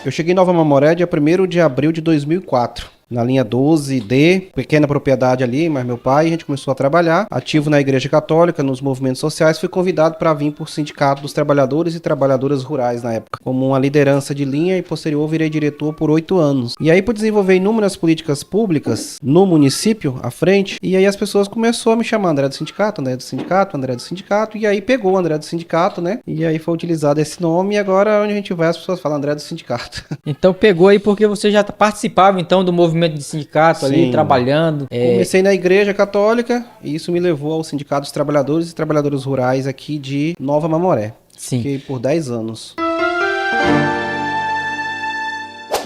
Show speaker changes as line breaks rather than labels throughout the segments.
Eu cheguei em Nova Mamoré dia 1º de abril de 2004. Na linha 12D, pequena propriedade ali, mas meu pai, a gente começou a trabalhar, ativo na Igreja Católica, nos movimentos sociais, fui convidado para vir por Sindicato dos Trabalhadores e Trabalhadoras Rurais na época, como uma liderança de linha e posterior virei diretor por 8 anos. E aí por desenvolver inúmeras políticas públicas no município, à frente, e aí as pessoas começaram a me chamar André do Sindicato, André do Sindicato, André do Sindicato, e aí pegou o André do Sindicato, né? E aí foi utilizado esse nome e agora onde a gente vai as pessoas falam André do Sindicato.
Então pegou aí porque você já participava então do movimento de sindicato ali,
Sim.
trabalhando.
Comecei na Igreja Católica e isso me levou ao Sindicato dos Trabalhadores e Trabalhadoras Rurais aqui de Nova Mamoré.
Sim.
Fiquei por 10 anos.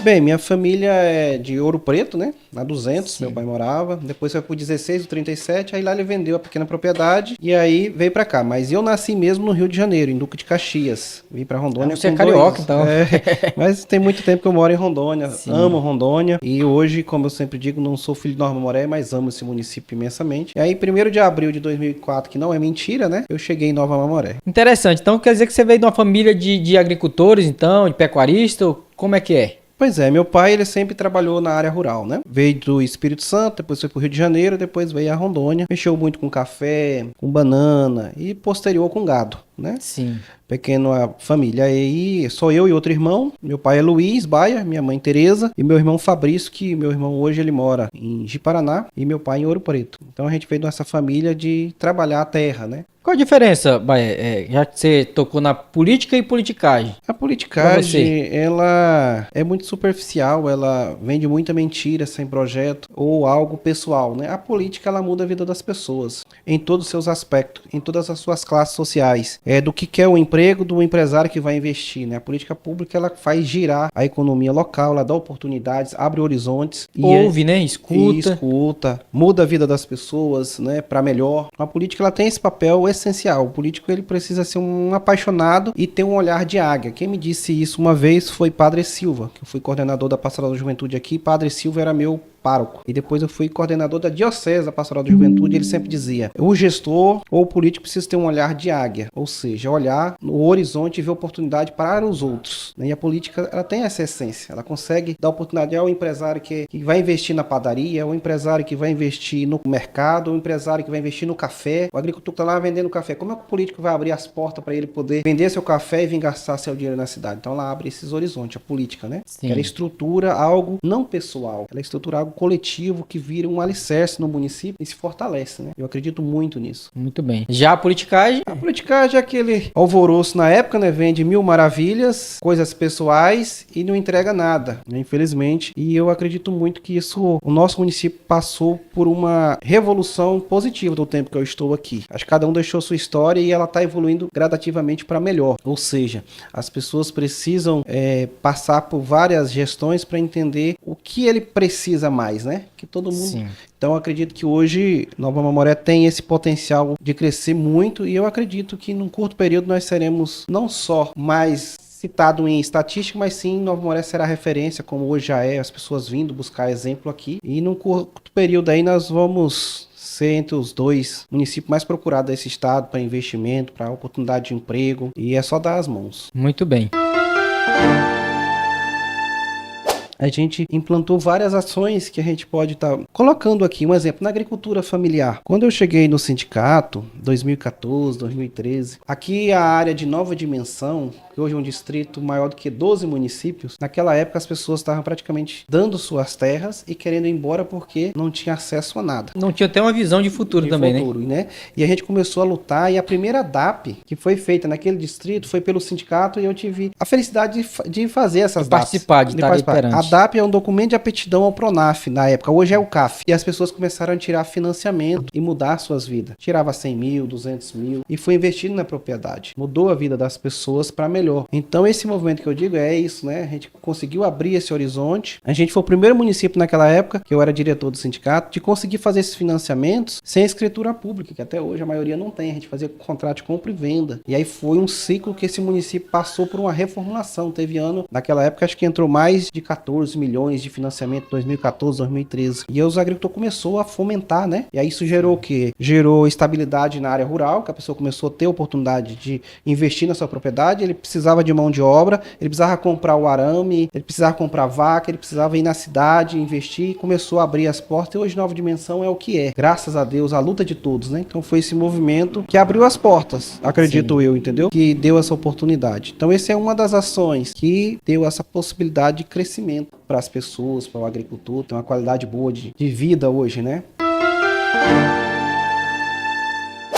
Bem, minha família é de Ouro Preto, né? Na 200,
Sim.
meu pai morava. Depois foi pro 16 do 37, aí lá ele vendeu a pequena propriedade e aí veio pra cá. Mas eu nasci mesmo no Rio de Janeiro, em Duque de Caxias. Vim pra Rondônia
Você é
com
carioca, então.
Mas tem muito tempo que eu moro em Rondônia.
Sim.
Amo Rondônia. E hoje, como eu sempre digo, não sou filho de Nova Mamoré, mas amo esse município imensamente. E aí, 1º de abril de 2004, que não é mentira, né? Eu cheguei em Nova Mamoré.
Interessante. Então quer dizer que você veio de uma família de agricultores, então, de pecuaristas? Como é que é?
Pois é, meu pai ele sempre trabalhou na área rural, né? Veio do Espírito Santo, depois foi pro Rio de Janeiro, depois veio a Rondônia. Mexeu muito com café, com banana e posterior com gado, né?
Sim.
Pequena família. E sou eu e outro irmão. Meu pai é Luiz Baia, minha mãe Tereza e meu irmão Fabrício, que meu irmão hoje ele mora em Ji-Paraná e meu pai em Ouro Preto. Então a gente veio dessa família de trabalhar a terra, né?
Qual a diferença, Baé, já que você tocou na política e politicagem?
A politicagem, ela é muito superficial, ela vende muita mentira sem projeto ou algo pessoal, né? A política, ela muda a vida das pessoas em todos os seus aspectos, em todas as suas classes sociais. É do que quer o emprego do empresário que vai investir, né? A política pública, ela faz girar a economia local, ela dá oportunidades, abre horizontes.
Ouve, né? Escuta.
Escuta, muda a vida das pessoas, né? Para melhor. A política, ela tem esse papel essencial. O político ele precisa ser um apaixonado e ter um olhar de águia. Quem me disse isso uma vez foi Padre Silva, que eu fui coordenador da Pastoral da Juventude aqui. Padre Silva era meu pároco. E depois eu fui coordenador da Diocese da Pastoral da Juventude. Ele sempre dizia, o gestor ou o político precisa ter um olhar de águia, ou seja, olhar no horizonte e ver oportunidade para os outros. E a política, ela tem essa essência. Ela consegue dar oportunidade ao empresário que vai investir na padaria, ao empresário que vai investir no mercado, ao empresário que vai investir no café, o agricultor que está lá vendendo café. Como é que o político vai abrir as portas para ele poder vender seu café e vir gastar seu dinheiro na cidade? Então ela abre esses horizontes, a política, né?
Sim.
Ela estrutura algo não pessoal, ela estrutura algo coletivo que vira um alicerce no município e se fortalece, né? Eu acredito muito nisso.
Muito bem. Já a politicagem?
A politicagem é aquele alvoroço na época, né? Vende mil maravilhas, coisas pessoais e não entrega nada, né? Infelizmente. E eu acredito muito que isso, o nosso município passou por uma revolução positiva do tempo que eu estou aqui. Acho que cada um deixou sua história e ela está evoluindo gradativamente para melhor. Ou seja, as pessoas precisam passar por várias gestões para entender o que ele precisa mais, né? Que todo mundo...
Sim.
Então eu acredito que hoje Nova Mamoré tem esse potencial de crescer muito e eu acredito que num curto período nós seremos não só mais citado em estatística, mas sim Nova Mamoré será referência, como hoje já é, as pessoas vindo buscar exemplo aqui. E num curto período aí nós vamos ser entre os 2 municípios mais procurados desse estado para investimento, para oportunidade de emprego e é só dar as mãos.
Muito bem.
A gente implantou várias ações que a gente pode estar colocando aqui. Um exemplo, na agricultura familiar. Quando eu cheguei no sindicato, 2014, 2013, aqui a área de Nova Dimensão, que hoje é um distrito maior do que 12 municípios, naquela época as pessoas estavam praticamente dando suas terras e querendo ir embora porque não tinha acesso a nada.
Não tinha até uma visão de futuro também,
né? E a gente começou a lutar e a primeira DAP que foi feita naquele distrito foi pelo sindicato e eu tive a felicidade de fazer essas DAPs.
Participar, de estar
A DAP é um documento de aptidão ao Pronaf na época, hoje é o CAF. E as pessoas começaram a tirar financiamento e mudar suas vidas. Tirava 100 mil, 200 mil e foi investido na propriedade. Mudou a vida das pessoas para melhor. Então esse movimento que eu digo é isso, né? A gente conseguiu abrir esse horizonte. A gente foi o primeiro município naquela época, que eu era diretor do sindicato, de conseguir fazer esses financiamentos sem escritura pública, que até hoje a maioria não tem. A gente fazia contrato de compra e venda. E aí foi um ciclo que esse município passou por uma reformulação. Teve ano, naquela época, acho que entrou mais de 14 14 milhões de financiamento em 2014, 2013. E aí os agricultores começou a fomentar, né? E aí isso gerou o quê? Gerou estabilidade na área rural, que a pessoa começou a ter oportunidade de investir na sua propriedade, ele precisava de mão de obra, ele precisava comprar o arame, ele precisava comprar vaca, ele precisava ir na cidade, investir, começou a abrir as portas, e hoje Nova Dimensão é o que é. Graças a Deus, a luta de todos, né? Então foi esse movimento que abriu as portas, acredito eu, entendeu? Que deu essa oportunidade. Então essa é uma das ações que deu essa possibilidade de crescimento para as pessoas, para o agricultor, ter uma qualidade boa de vida hoje, né?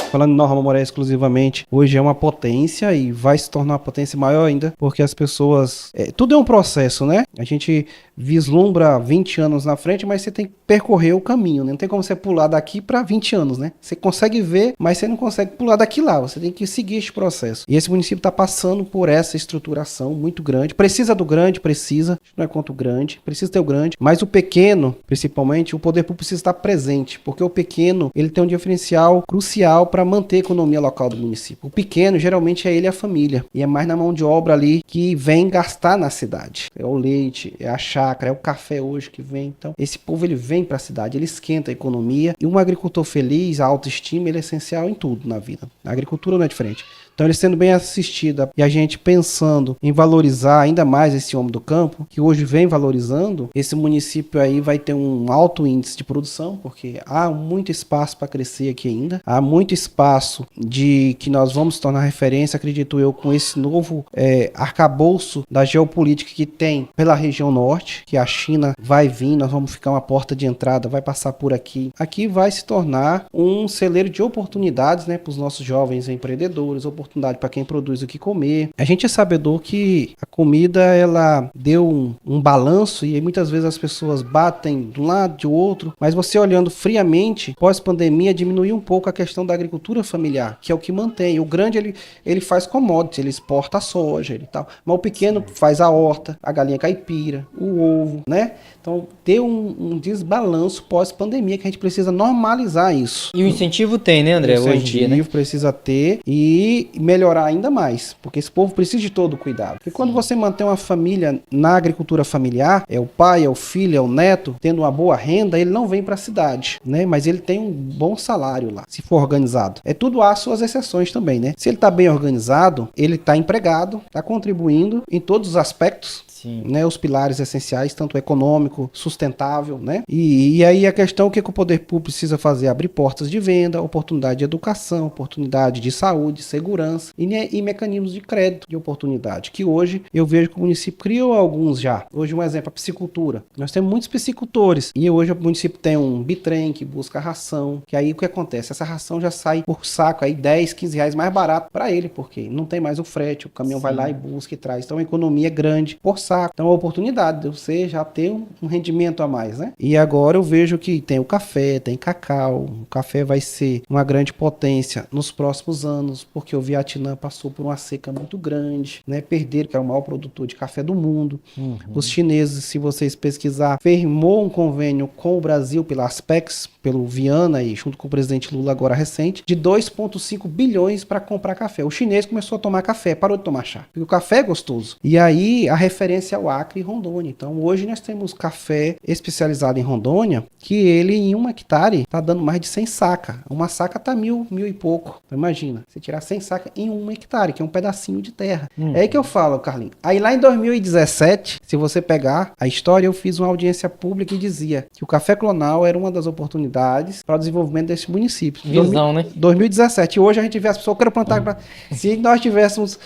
Falando em Nova Mamoré exclusivamente, hoje é uma potência e vai se tornar uma potência maior ainda, porque as pessoas... tudo é um processo, né? A gente vislumbra 20 anos na frente, mas você tem que percorrer o caminho, né? Não tem como você pular daqui para 20 anos, né? Você consegue ver, mas você não consegue pular daqui lá, você tem que seguir este processo. E esse município está passando por essa estruturação muito grande. Precisa do grande, precisa, não é quanto o grande, precisa ter o grande, mas o pequeno, principalmente, o poder público precisa estar presente, porque o pequeno, ele tem um diferencial crucial para manter a economia local do município. O pequeno, geralmente, é ele e a família, e é mais na mão de obra ali que vem gastar na cidade. É o leite, é a chácara, é o café hoje que vem. Então, esse povo, ele vem para a cidade, ele esquenta a economia, e um agricultor feliz, a autoestima, ele é essencial em tudo na vida. A agricultura não é diferente. Então, ele sendo bem assistido e a gente pensando em valorizar ainda mais esse homem do campo, que hoje vem valorizando, esse município aí vai ter um alto índice de produção, porque há muito espaço para crescer aqui ainda, há muito espaço de que nós vamos tornar referência, acredito eu, com esse novo arcabouço da geopolítica que tem pela região norte, que a China vai vir, nós vamos ficar uma porta de entrada, vai passar por aqui. Aqui vai se tornar um celeiro de oportunidades, né, para os nossos jovens empreendedores, oportunidade para quem produz o que comer. A gente é sabedor que a comida, ela deu um balanço e muitas vezes as pessoas batem de um lado, de outro, mas você olhando friamente, pós-pandemia, diminuiu um pouco a questão da agricultura familiar, que é o que mantém. O grande, ele faz commodities, ele exporta a soja e tal, mas o pequeno faz a horta, a galinha caipira, o ovo, né? Então, deu um desbalanço pós-pandemia que a gente precisa normalizar isso.
E o incentivo tem, né, André, hoje em dia, né?
O incentivo precisa ter e melhorar ainda mais, porque esse povo precisa de todo cuidado. Porque quando você mantém uma família na agricultura familiar, é o pai, é o filho, é o neto, tendo uma boa renda, ele não vem para a cidade, né? Mas ele tem um bom salário lá, se for organizado. Tudo há suas exceções também, né? Se ele está bem organizado, ele está empregado, está contribuindo em todos os aspectos.
Sim.
Né, os pilares essenciais, tanto econômico, sustentável, né? E aí a questão, o que o poder público precisa fazer? Abrir portas de venda, oportunidade de educação, oportunidade de saúde, segurança e mecanismos de crédito de oportunidade, que hoje eu vejo que o município criou alguns já. Hoje um exemplo, a piscicultura. Nós temos muitos piscicultores e hoje o município tem um bitrem que busca ração, que aí o que acontece? Essa ração já sai por saco aí 10, 15 reais mais barato para ele, porque não tem mais o frete, o caminhão vai lá e busca e traz. Então a economia é grande por saco. Então, a oportunidade de você já ter um rendimento a mais, né? E agora eu vejo que tem o café, tem cacau. O café vai ser uma grande potência nos próximos anos, porque o Vietnã passou por uma seca muito grande, né? Perderam, que era o maior produtor de café do mundo. Uhum. Os chineses, se vocês pesquisar, firmou um convênio com o Brasil pela Aspex, pelo Viana e junto com o presidente Lula agora recente, de 2,5 bilhões para comprar café. O chinês começou a tomar café, parou de tomar chá, porque o café é gostoso. E aí a referência é o Acre e Rondônia. Então hoje nós temos café especializado em Rondônia, que ele em 1 hectare está dando mais de 100 sacas. Uma saca tá mil e pouco. Então, imagina, você tirar 100 sacas em 1 hectare, que é um pedacinho de terra. É aí que eu falo, Carlinhos. Aí lá em 2017, se você pegar a história, eu fiz uma audiência pública e dizia que o café clonal era uma das oportunidades para o desenvolvimento desse município.
Visão, né?
2017. E hoje a gente vê as pessoas querendo plantar. Se nós tivéssemos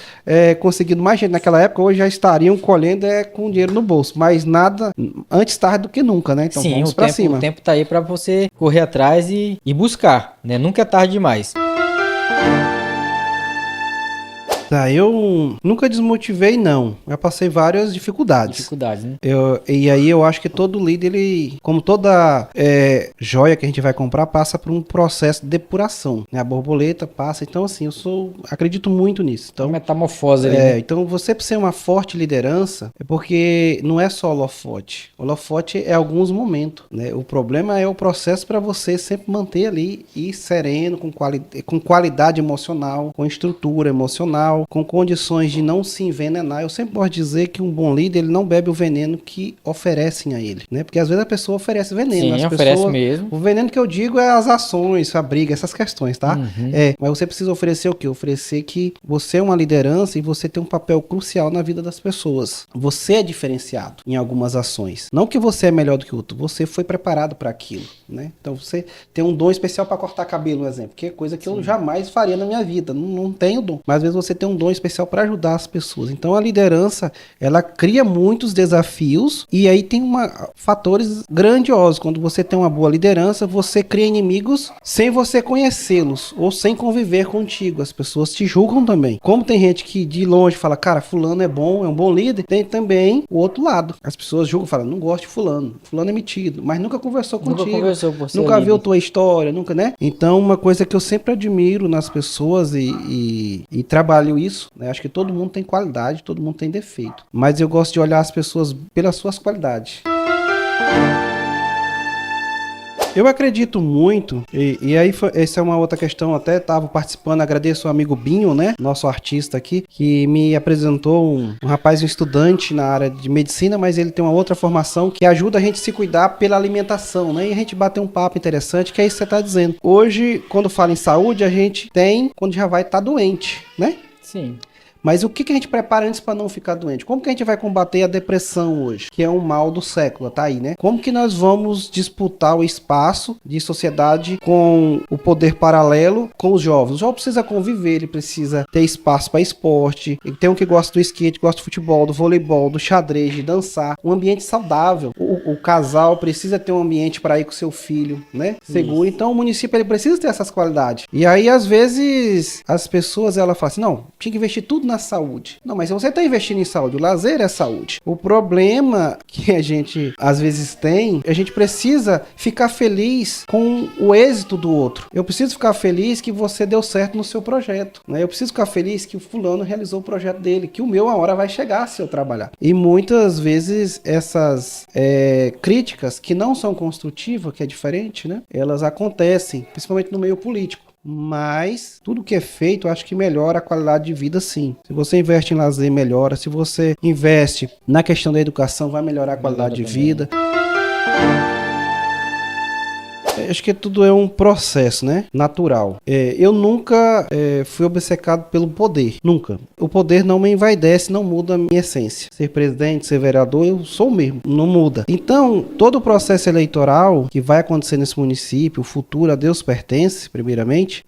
conseguido mais gente naquela época, hoje já estariam colhendo com dinheiro no bolso. Mas nada antes tarde do que nunca, né? Então
sim,
vamos para cima.
O tempo tá aí para você correr atrás e buscar, né? Nunca é tarde demais.
Eu nunca desmotivei, não. Eu passei várias dificuldades.
Dificuldades, né?
E aí eu acho que todo líder, ele, como toda joia que a gente vai comprar, passa por um processo de depuração. Né? A borboleta passa. Então, assim, acredito muito nisso. Então,
metamorfose ali, né?
Então, você ser uma forte liderança é porque não é só holofote. Holofote é alguns momentos. Né? O problema é o processo para você sempre manter ali e sereno, com qualidade emocional, com estrutura emocional, social, com condições de não se envenenar. Eu sempre posso dizer que um bom líder, ele não bebe o veneno que oferecem a ele, né? Porque às vezes a pessoa oferece veneno.
Sim,
as
oferece
pessoas,
mesmo.
o veneno que eu digo é as ações, a briga, essas questões, tá? Mas você precisa oferecer o quê? Oferecer que você é uma liderança e você tem um papel crucial na vida das pessoas. Você é diferenciado em algumas ações. Não que você é melhor do que o outro, você foi preparado para aquilo, né? Então você tem um dom especial para cortar cabelo, um exemplo, que é coisa que eu jamais faria na minha vida, não tenho dom. Mas às vezes você tem um dom especial para ajudar as pessoas. Então a liderança, ela cria muitos desafios e aí tem fatores grandiosos. Quando você tem uma boa liderança, você cria inimigos sem você conhecê-los ou sem conviver contigo. As pessoas te julgam também. Como tem gente que de longe fala, cara, fulano é um bom líder, tem também o outro lado. As pessoas julgam, falam, não gosto de fulano é metido, mas nunca conversou contigo. Nunca viu tua história, nunca, né? Então, uma coisa que eu sempre admiro nas pessoas e trabalho isso, né? Acho que todo mundo tem qualidade, todo mundo tem defeito. Mas eu gosto de olhar as pessoas pelas suas qualidades. Eu acredito muito, e aí essa é uma outra questão, até estava participando, agradeço ao amigo Binho, né, nosso artista aqui, que me apresentou um rapaz, um estudante na área de medicina, mas ele tem uma outra formação que ajuda a gente a se cuidar pela alimentação, né, e a gente bater um papo interessante, que é isso que você está dizendo. Hoje, quando fala em saúde, a gente tem quando já vai estar doente, né?
Sim.
Mas o que a gente prepara antes para não ficar doente? Como que a gente vai combater a depressão hoje? Que é um mal do século, tá aí, né? Como que nós vamos disputar o espaço de sociedade com o poder paralelo com os jovens? O jovem precisa conviver, ele precisa ter espaço para esporte. Tem um que gosta do skate, gosta do futebol, do voleibol, do xadrez, de dançar. Um ambiente saudável. O casal precisa ter um ambiente para ir com seu filho, né? Seguro. Isso. Então o município ele precisa ter essas qualidades. E aí, às vezes, as pessoas elas falam assim, não, tinha que investir tudo na saúde. Não, mas se você está investindo em saúde, o lazer é saúde. O problema que a gente às vezes tem, a gente precisa ficar feliz com o êxito do outro. Eu preciso ficar feliz que você deu certo no seu projeto, né? Eu preciso ficar feliz que o fulano realizou o projeto dele, que o meu a hora vai chegar se eu trabalhar. E muitas vezes essas críticas que não são construtivas, que é diferente, né? Elas acontecem, principalmente no meio político. Mas tudo que é feito, eu acho que melhora a qualidade de vida, sim. Se você investe em lazer, melhora. Se você investe na questão da educação, vai melhorar a qualidade de vida. Acho que tudo é um processo, né? Natural. Eu nunca fui obcecado pelo poder. Nunca. O poder não me envaidece, não muda a minha essência. Ser presidente, ser vereador, eu sou o mesmo. Não muda. Então, todo o processo eleitoral que vai acontecer nesse município, o futuro a Deus pertence, primeiramente,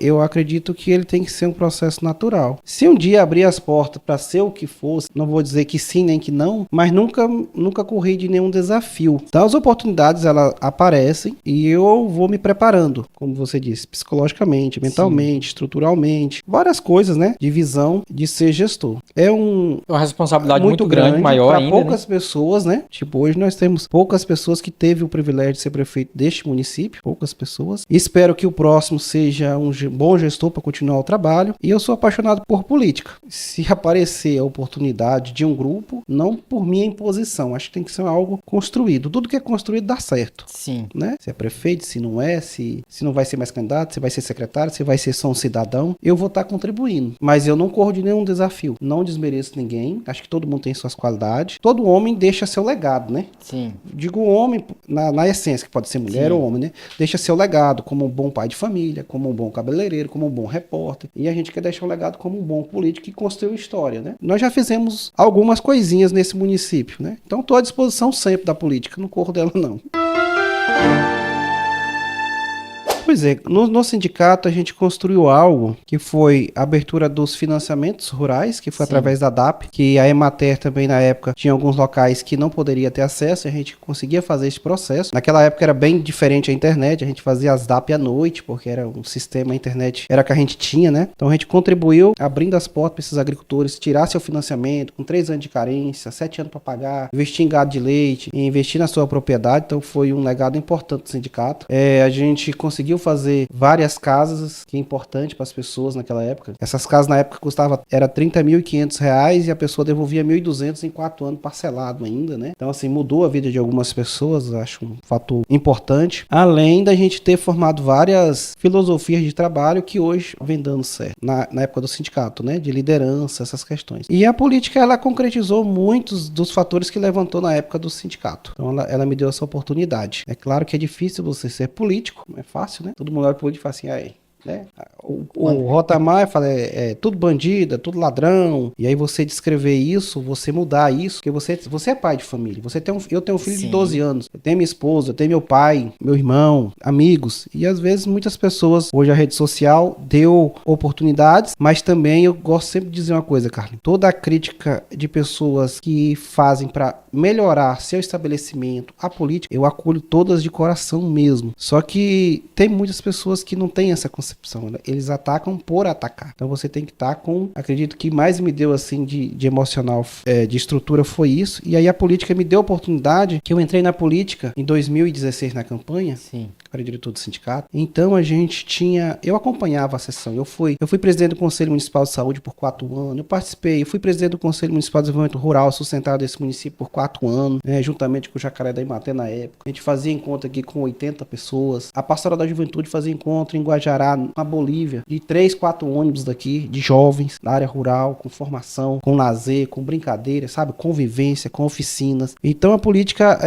eu acredito que ele tem que ser um processo natural. Se um dia abrir as portas para ser o que fosse, não vou dizer que sim nem que não, mas nunca corri de nenhum desafio. Então, as oportunidades, elas aparecem e eu vou me preparando, como você disse, psicologicamente, mentalmente, estruturalmente, várias coisas, né, de visão de ser gestor. É uma
responsabilidade muito grande, maior
para
ainda,
poucas pessoas, né? Tipo, hoje nós temos poucas pessoas que teve o privilégio de ser prefeito deste município, poucas pessoas. Espero que o próximo seja um bom gestor para continuar o trabalho. E eu sou apaixonado por política. Se aparecer a oportunidade de um grupo, não por minha imposição, acho que tem que ser algo construído. Tudo que é construído dá certo.
Sim.
Né? Se é prefeito, se não é, se não vai ser mais candidato, se vai ser secretário, se vai ser só um cidadão, eu vou estar contribuindo. Mas eu não corro de nenhum desafio. Não desmereço ninguém. Acho que todo mundo tem suas qualidades. Todo homem deixa seu legado, né?
Sim.
Digo homem na essência, que pode ser mulher ou homem, né? Deixa seu legado como um bom pai de família, como um bom cabeleireiro, como um bom repórter. E a gente quer deixar um legado como um bom político que construiu história, né? Nós já fizemos algumas coisinhas nesse município, né? Então estou à disposição sempre da política, não corro dela não. Pois é, no sindicato a gente construiu algo que foi a abertura dos financiamentos rurais, que foi através da DAP, que a Emater também na época tinha alguns locais que não poderia ter acesso e a gente conseguia fazer esse processo. Naquela época era bem diferente a internet, a gente fazia as DAP à noite, porque era um sistema, a internet era que a gente tinha, né? Então a gente contribuiu abrindo as portas para esses agricultores tirar seu financiamento com 3 anos de carência, 7 anos para pagar, investir em gado de leite, investir na sua propriedade, então foi um legado importante do sindicato. A gente conseguiu conseguiu fazer várias casas, que é importante para as pessoas naquela época. Essas casas na época era R$30.500 e a pessoa devolvia 1.200 em 4 anos parcelado ainda, né? Então assim, mudou a vida de algumas pessoas, acho um fator importante. Além da gente ter formado várias filosofias de trabalho que hoje vem dando certo. Na época do sindicato, né? De liderança, essas questões. E a política, ela concretizou muitos dos fatores que levantou na época do sindicato. Então ela me deu essa oportunidade. É claro que é difícil você ser político, não é fácil, né? Todo mundo olha político e fala assim, aí, né? O Rotamar fala, é tudo bandido, é tudo ladrão, e aí você descrever isso, você mudar isso, porque você é pai de família, eu tenho um filho de 12 anos, eu tenho minha esposa, eu tenho meu pai, meu irmão, amigos, e às vezes muitas pessoas, hoje a rede social deu oportunidades, mas também eu gosto sempre de dizer uma coisa, Carlinhos, toda a crítica de pessoas que fazem para melhorar seu estabelecimento, a política, eu acolho todas de coração mesmo, só que tem muitas pessoas que não têm essa concepção, né? Eles atacam por atacar. Então você tem que estar com... Acredito que mais me deu assim de emocional, de estrutura foi isso. E aí a política me deu a oportunidade, que eu entrei na política em 2016 na campanha.
Sim.
Era diretor do sindicato. Então a gente tinha... Eu acompanhava a sessão. Eu fui presidente do Conselho Municipal de Saúde por 4 anos. Eu participei. Eu fui presidente do Conselho Municipal de Desenvolvimento Rural, sustentado desse município por 4 anos, né, juntamente com o Jacaré da Imaté na época. A gente fazia encontro aqui com 80 pessoas. A Pastoral da Juventude fazia encontro em Guajará, na Bolívia, de 3, 4 ônibus daqui, de jovens, da área rural, com formação, com lazer, com brincadeira, sabe? Convivência, com oficinas. Então a política,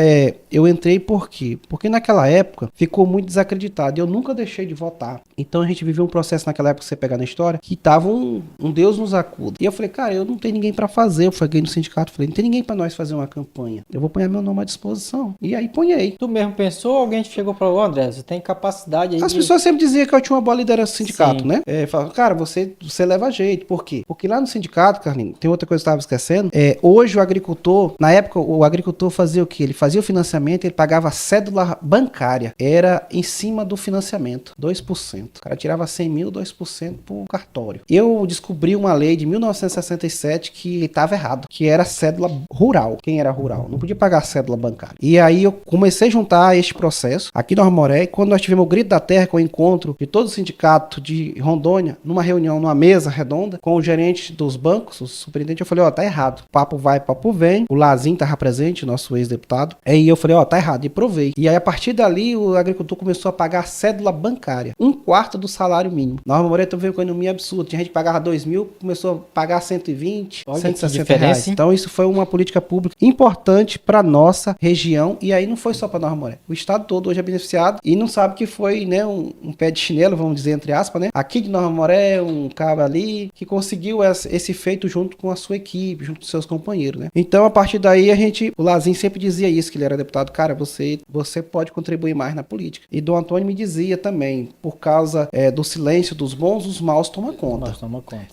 eu entrei por quê? Porque naquela época ficou muito desacreditado. Eu nunca deixei de votar. Então a gente viveu um processo naquela época, você pegar na história, que tava um Deus nos acuda. E eu falei, cara, eu não tenho ninguém pra fazer. Eu cheguei no sindicato, falei, não tem ninguém pra nós fazer uma campanha. Eu vou pôr meu nome à disposição. E aí ponhei.
Tu mesmo pensou ou alguém chegou pra ô, André, você tem capacidade aí
As pessoas sempre diziam que eu tinha uma boa liderança no sindicato,
Sim.
né? Falavam, cara, você leva jeito. Por quê? Porque lá no sindicato, Carlinhos, tem outra coisa que eu estava esquecendo. Hoje o agricultor, na época, o agricultor fazia o quê? Ele fazia o financiamento, ele pagava a cédula bancária. Era em cima do financiamento, 2%. O cara tirava 100 mil, 2% pro cartório. Eu descobri uma lei de 1967 que estava errado, que era cédula rural. Quem era rural? Não podia pagar cédula bancária. E aí eu comecei a juntar este processo aqui no Armoré, quando nós tivemos o Grito da Terra, com o encontro de todo o sindicato de Rondônia, numa reunião, numa mesa redonda, com o gerente dos bancos, o superintendente, eu falei, tá errado. Papo vai, papo vem. O Lazinho tava presente, nosso ex-deputado. Aí eu falei, tá errado, e provei. E aí, a partir dali, o agricultor começou a pagar a cédula bancária, 1/4 do salário mínimo. Na Armoré veio com uma economia absurda. Tinha gente que pagava 2.000, começou a pagar 120,
Olha
160 reais. Então, isso foi uma política pública importante para nossa região. E aí, não foi só para Nova Armoré. O estado todo hoje é beneficiado e não sabe que foi, né, um pé de chinelo, vamos dizer, entre aspas, né? Aqui de Nova Armoré, um cara ali que conseguiu esse feito junto com a sua equipe, junto com seus companheiros, né? Então, a partir daí, o Lazinho sempre dizia isso, que ele era deputado, cara, você pode contribuir mais na política. E Dom Antônio me dizia também, por causa do silêncio dos bons, os maus tomam conta.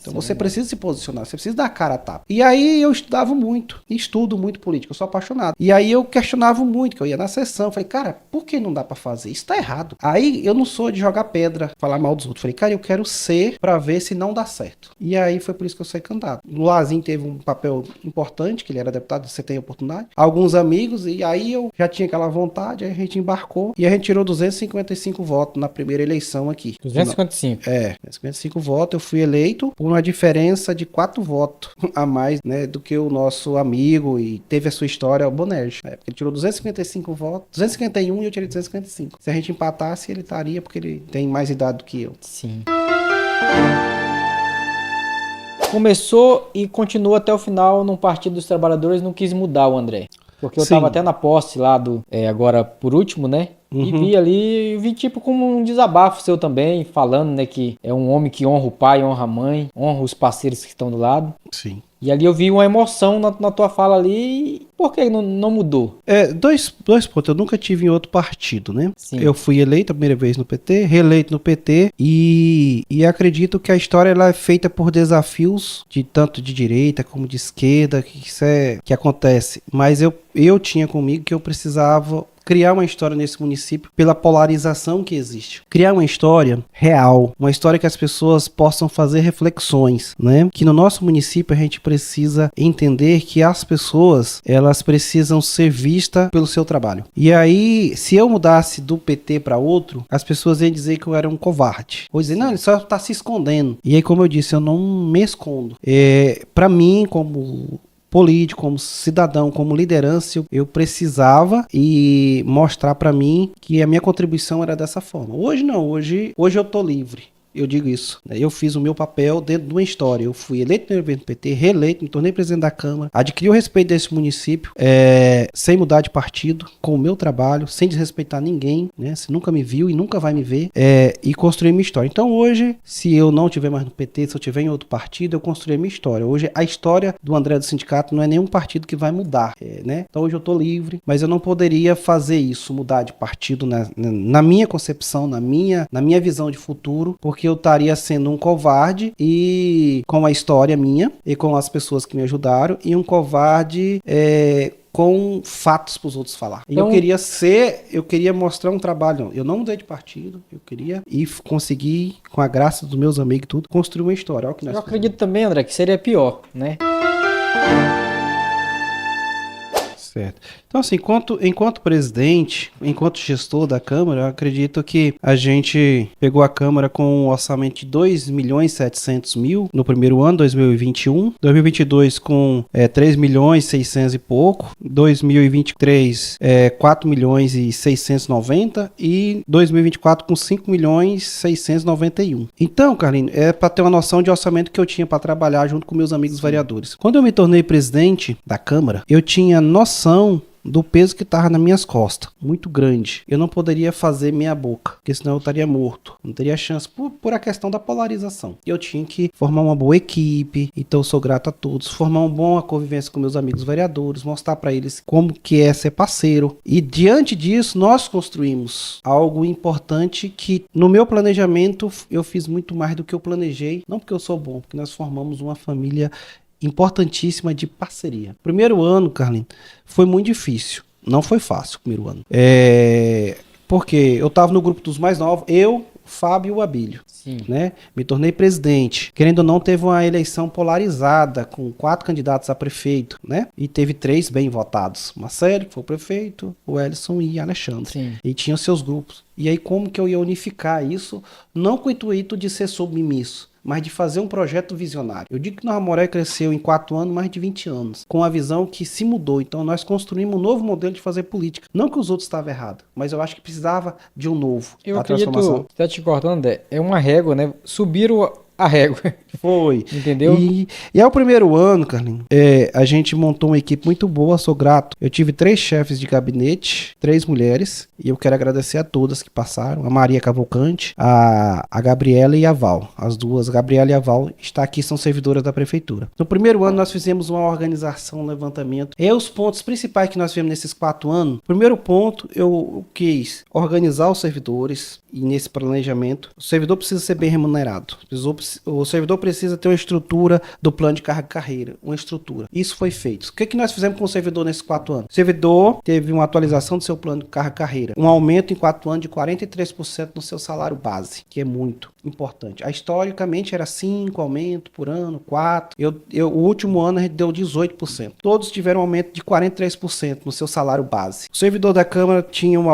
Então, você precisa se posicionar, você precisa dar a cara a tapa. E aí, eu estudava muito, e estudo muito política, eu sou apaixonado. E aí, eu questionava muito, que eu ia na sessão, falei, cara, por que não dá pra fazer? Isso tá errado. Aí, eu não sou de jogar pedra, falar mal dos outros. Falei, cara, eu quero ser pra ver se não dá certo. E aí, foi por isso que eu saí candidato. O Lazinho teve um papel importante, que ele era deputado, você tem oportunidade. Alguns amigos, e aí eu já tinha aquela vontade, aí a gente embarcou, e a gente tirou 255 votos na primeira eleição aqui.
255?
255 votos, eu fui eleito por uma diferença de 4 votos a mais, né, do que o nosso amigo, e teve a sua história, o Bonerj. Ele tirou 255 votos, 251 e eu tirei 255. Se a gente empatasse, ele estaria, porque ele tem mais idade do que eu.
Sim. Começou e continuou até o final no Partido dos Trabalhadores, não quis mudar o André. Porque eu tava até na posse lá agora por último, né? E vi tipo como um desabafo seu também, falando, né, que é um homem que honra o pai, honra a mãe, honra os parceiros que estão do lado.
Sim.
E ali eu vi uma emoção na tua fala ali. Por que não mudou?
Dois pontos. Eu nunca tive em outro partido, né?
Sim.
Eu fui eleito a primeira vez no PT, reeleito no PT e acredito que a história ela é feita por desafios de tanto de direita como de esquerda, que acontece. Mas eu tinha comigo que eu precisava criar uma história nesse município pela polarização que existe. Criar uma história real, uma história que as pessoas possam fazer reflexões, né? Que no nosso município a gente precisa entender que as pessoas, elas precisam ser vistas pelo seu trabalho. E aí, se eu mudasse do PT para outro, as pessoas iam dizer que eu era um covarde. Ou dizer, não, ele só está se escondendo. E aí, como eu disse, eu não me escondo. Para mim, como político, como cidadão, como liderança, eu precisava e mostrar para mim que a minha contribuição era dessa forma. Hoje não, hoje eu tô livre. Eu digo isso, né? Eu fiz o meu papel dentro de uma história. Eu fui eleito no evento PT, reeleito, me tornei presidente da Câmara, adquiri o respeito desse município, sem mudar de partido, com o meu trabalho, sem desrespeitar ninguém, né? Você nunca me viu e nunca vai me ver, e construí minha história. Então hoje, se eu não estiver mais no PT, se eu estiver em outro partido, eu construí minha história. Hoje, a história do André do Sindicato não é nenhum partido que vai mudar, né? Então hoje eu tô livre, mas eu não poderia fazer isso, mudar de partido na minha concepção, na minha visão de futuro, porque eu estaria sendo um covarde e com a história minha e com as pessoas que me ajudaram, e um covarde com fatos para os outros falar. Então, eu queria mostrar um trabalho. Eu não mudei de partido, eu queria e conseguir, com a graça dos meus amigos e tudo, construir uma história.
Eu acredito também, André, que seria pior, né?
Certo. Então, assim, enquanto presidente, enquanto gestor da Câmara, eu acredito que a gente pegou a Câmara com um orçamento de 2.700.000 no primeiro ano, 2021. 2022 com 3.600.000 e pouco. 2023, 4.690.000 e 2024 com 5.691.000. Então, Carlinhos, para ter uma noção de orçamento que eu tinha para trabalhar junto com meus amigos vereadores. Quando eu me tornei presidente da Câmara, eu tinha noção do peso que estava nas minhas costas, muito grande. Eu não poderia fazer meia boca, porque senão eu estaria morto. Não teria chance por a questão da polarização. Eu tinha que formar uma boa equipe, então eu sou grato a todos. Formar uma boa convivência com meus amigos vereadores, mostrar para eles como que é ser parceiro. E diante disso, nós construímos algo importante que no meu planejamento eu fiz muito mais do que eu planejei. Não porque eu sou bom, porque nós formamos uma família importantíssima de parceria. Primeiro ano, Carlinhos, foi muito difícil. Não foi fácil o primeiro ano. Porque eu estava no grupo dos mais novos, eu, o Fábio e o Abílio.
Sim.
Né? Me tornei presidente. Querendo ou não, teve uma eleição polarizada, com 4 candidatos a prefeito, né? E teve 3 bem votados. Marcelo, que foi o prefeito, o Ellison e Alexandre.
Sim.
E tinham seus grupos. E aí, como que eu ia unificar isso? Não com o intuito de ser submisso, mas de fazer um projeto visionário. Eu digo que Nova Moré cresceu em 4 anos, mais de 20 anos, com a visão que se mudou. Então nós construímos um novo modelo de fazer política. Não que os outros estavam errados, mas eu acho que precisava de um novo.
Eu acredito, tá te cortando, André, é uma régua, né? Subiram a régua.
Foi.
Entendeu?
E é o primeiro ano, Carlinhos, a gente montou uma equipe muito boa, sou grato. Eu tive 3 chefes de gabinete, 3 mulheres, e eu quero agradecer a todas que passaram, a Maria Cavalcante, a Gabriela e a Val. As duas, a Gabriela e a Val, está aqui, são servidoras da prefeitura. No primeiro ano nós fizemos uma organização, um levantamento. E os pontos principais que nós fizemos nesses 4 anos, primeiro ponto, eu quis organizar os servidores, e nesse planejamento, o servidor precisa ser bem remunerado. O servidor precisa ter uma estrutura do plano de carreira, uma estrutura. Isso foi feito. O que nós fizemos com o servidor nesses 4 anos? O servidor teve uma atualização do seu plano de carreira, um aumento em 4 anos de 43% no seu salário base, que é muito importante. Historicamente era 5 aumentos por ano, 4. O último ano a gente deu 18%. Todos tiveram um aumento de 43% no seu salário base. O servidor da Câmara tem um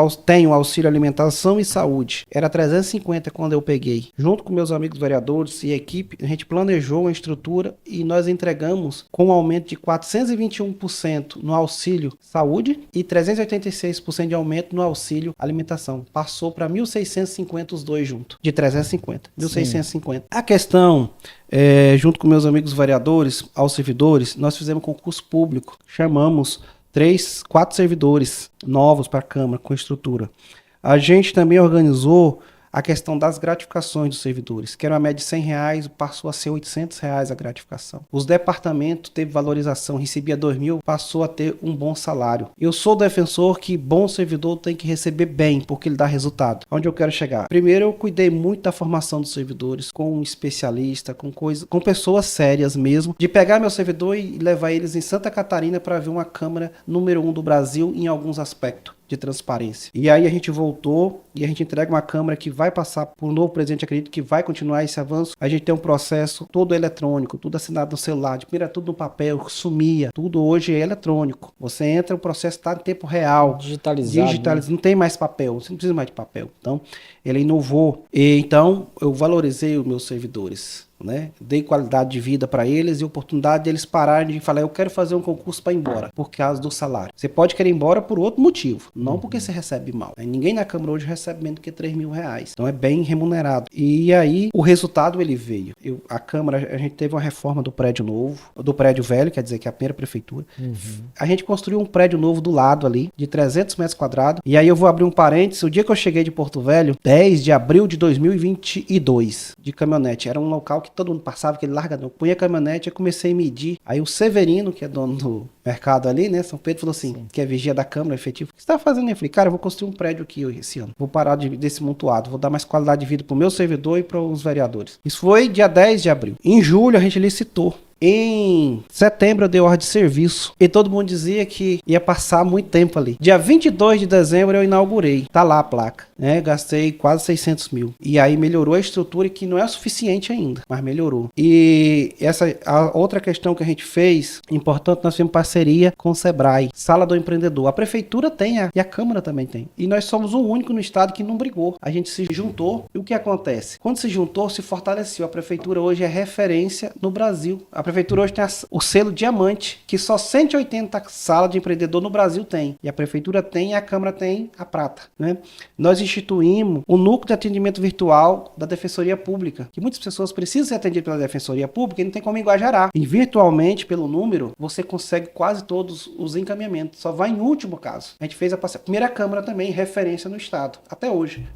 auxílio alimentação e saúde. Era 350 quando eu peguei. Junto com meus amigos vereadores e equipe, a gente planejou uma estrutura e nós entregamos com um aumento de 421% no auxílio saúde e 386% de aumento no auxílio alimentação. Passou para 1.650 os dois juntos, de 350, 1.650. A questão, junto com meus amigos vereadores, aos servidores, nós fizemos concurso público, chamamos 4 servidores novos para a Câmara com estrutura. A gente também organizou a questão das gratificações dos servidores, que era uma média de R$100, passou a ser R$800 a gratificação. Os departamentos teve valorização, recebia 2.000, passou a ter um bom salário. Eu sou defensor que bom servidor tem que receber bem, porque ele dá resultado. Onde eu quero chegar? Primeiro, eu cuidei muito da formação dos servidores, com um especialista, com pessoas sérias mesmo, de pegar meu servidor e levar eles em Santa Catarina para ver uma Câmara número 1 do Brasil em alguns aspectos. de transparência. E aí a gente voltou e a gente entrega uma Câmara que vai passar por um novo presidente, acredito que vai continuar esse avanço. A gente tem um processo todo eletrônico, tudo assinado no celular, de primeiro tudo no papel, sumia, tudo hoje é eletrônico. Você entra, o processo está em tempo real.
Digitalizado.
Né? Não tem mais papel, você não precisa mais de papel. Então, ele inovou. E, então, eu valorizei os meus servidores. Né? Dei qualidade de vida para eles e oportunidade de eles pararem de falar, eu quero fazer um concurso para ir embora, por causa do salário. Você pode querer ir embora por outro motivo, não porque você recebe mal. Ninguém na Câmara hoje recebe menos do que R$3.000. Então é bem remunerado. E aí o resultado ele veio. A Câmara, a gente teve uma reforma do prédio novo, do prédio velho, quer dizer que é a primeira prefeitura. A gente construiu um prédio novo do lado ali, de 300 metros quadrados. E aí eu vou abrir um parênteses. O dia que eu cheguei de Porto Velho, 10 de abril de 2022, de caminhonete. Era um local que todo mundo passava, aquele largadão. Punha a caminhonete, eu comecei a medir. Aí o Severino, que é dono do mercado ali, né, São Pedro, falou assim, que é vigia da Câmara, efetivo. O que você tá fazendo? Eu falei, cara, eu vou construir um prédio aqui esse ano. Vou parar desse montuado, vou dar mais qualidade de vida pro meu servidor e pros vereadores. Isso foi dia 10 de abril. Em julho, a gente licitou. Em setembro eu dei ordem de serviço e todo mundo dizia que ia passar muito tempo ali. Dia 22 de dezembro eu inaugurei. Tá lá a placa. Né? Gastei quase 600 mil. E aí melhorou a estrutura, que não é o suficiente ainda, mas melhorou. E a outra questão que a gente fez, importante, nós fizemos parceria com o Sebrae, Sala do Empreendedor. A prefeitura tem e a Câmara também tem. E nós somos o único no estado que não brigou. A gente se juntou e o que acontece? Quando se juntou, se fortaleceu. A prefeitura hoje é referência no Brasil. A prefeitura hoje tem o selo diamante, que só 180 salas de empreendedor no Brasil tem. E a prefeitura tem e a Câmara tem a prata. Né? Nós instituímos o núcleo de atendimento virtual da Defensoria Pública, que muitas pessoas precisam ser atendidas pela Defensoria Pública e não tem como engajarar. E virtualmente, pelo número, você consegue quase todos os encaminhamentos. Só vai em último caso. A gente fez a primeira Câmara também, referência no estado, até hoje.